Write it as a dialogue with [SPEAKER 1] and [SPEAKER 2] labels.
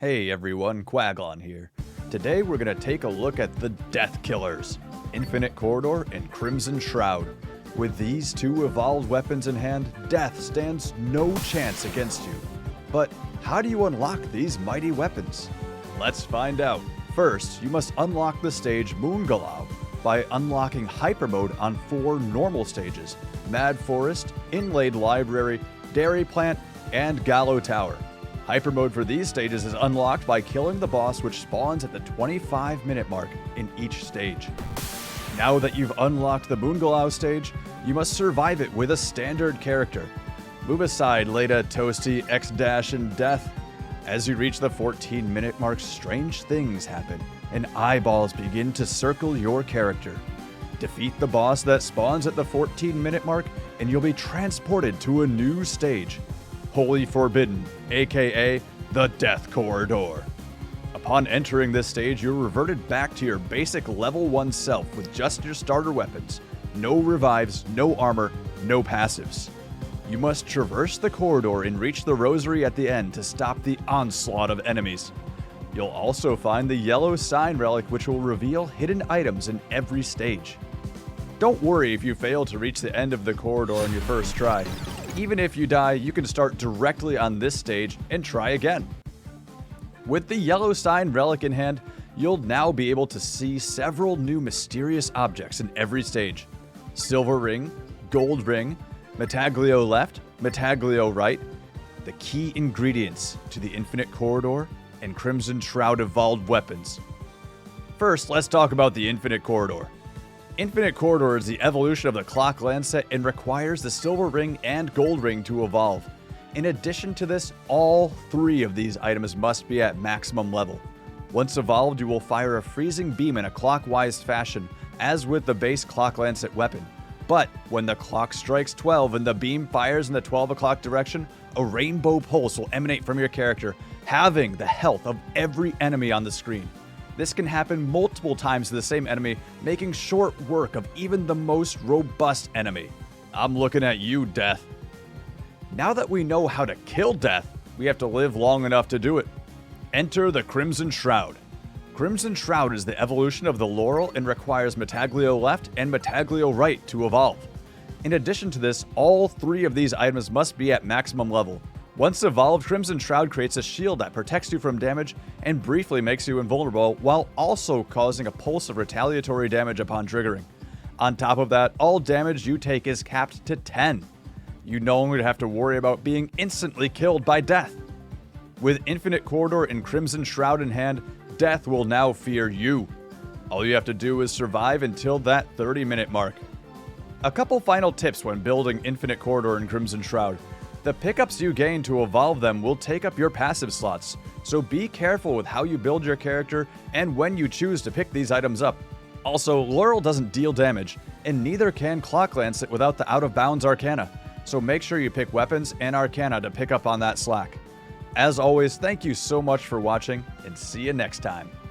[SPEAKER 1] Hey everyone, Quaglon here. Today we're going to take a look at the Death Killers, Infinite Corridor and Crimson Shroud. With these two evolved weapons in hand, death stands no chance against you. But how do you unlock these mighty weapons? Let's find out. First, you must unlock the stage Moongalau by unlocking Hyper Mode on 4 normal stages: Mad Forest, Inlaid Library, Dairy Plant, and Gallow Tower. Hyper Mode for these stages is unlocked by killing the boss, which spawns at the 25-minute mark in each stage. Now that you've unlocked the Moongalau stage, you must survive it with a standard character. Move aside Leda, Toasty, X-Dash, and Death. As you reach the 14-minute mark, strange things happen, and eyeballs begin to circle your character. Defeat the boss that spawns at the 14-minute mark, and you'll be transported to a new stage, Holy Forbidden, aka the Death Corridor. Upon entering this stage, you're reverted back to your basic level 1 self with just your starter weapons. No revives, no armor, no passives. You must traverse the corridor and reach the rosary at the end to stop the onslaught of enemies. You'll also find the yellow sign relic, which will reveal hidden items in every stage. Don't worry if you fail to reach the end of the corridor on your first try. Even if you die, you can start directly on this stage and try again. With the yellow sign relic in hand, you'll now be able to see several new mysterious objects in every stage: silver ring, gold ring, Metaglio left, Metaglio right, the key ingredients to the Infinite Corridor and Crimson Shroud evolved weapons. First, let's talk about the Infinite Corridor. Infinite Corridor is the evolution of the Clock Lancet and requires the silver ring and gold ring to evolve. In addition to this, all 3 of these items must be at maximum level. Once evolved, you will fire a freezing beam in a clockwise fashion, as with the base Clock Lancet weapon. But when the clock strikes 12 and the beam fires in the 12 o'clock direction, a rainbow pulse will emanate from your character, halving the health of every enemy on the screen. This can happen multiple times to the same enemy, making short work of even the most robust enemy. I'm looking at you, Death. Now that we know how to kill Death, we have to live long enough to do it. Enter the Crimson Shroud. Crimson Shroud is the evolution of the Laurel and requires Metaglio left and Metaglio right to evolve. In addition to this, all 3 of these items must be at maximum level. Once evolved, Crimson Shroud creates a shield that protects you from damage and briefly makes you invulnerable, while also causing a pulse of retaliatory damage upon triggering. On top of that, all damage you take is capped to 10. You no longer have to worry about being instantly killed by Death. With Infinite Corridor and Crimson Shroud in hand, Death will now fear you. All you have to do is survive until that 30-minute mark. A couple final tips when building Infinite Corridor and Crimson Shroud. The pickups you gain to evolve them will take up your passive slots, so be careful with how you build your character and when you choose to pick these items up. Also, Laurel doesn't deal damage, and neither can Clock Lancet without the out-of-bounds Arcana, so make sure you pick weapons and Arcana to pick up on that slack. As always, thank you so much for watching, and see you next time.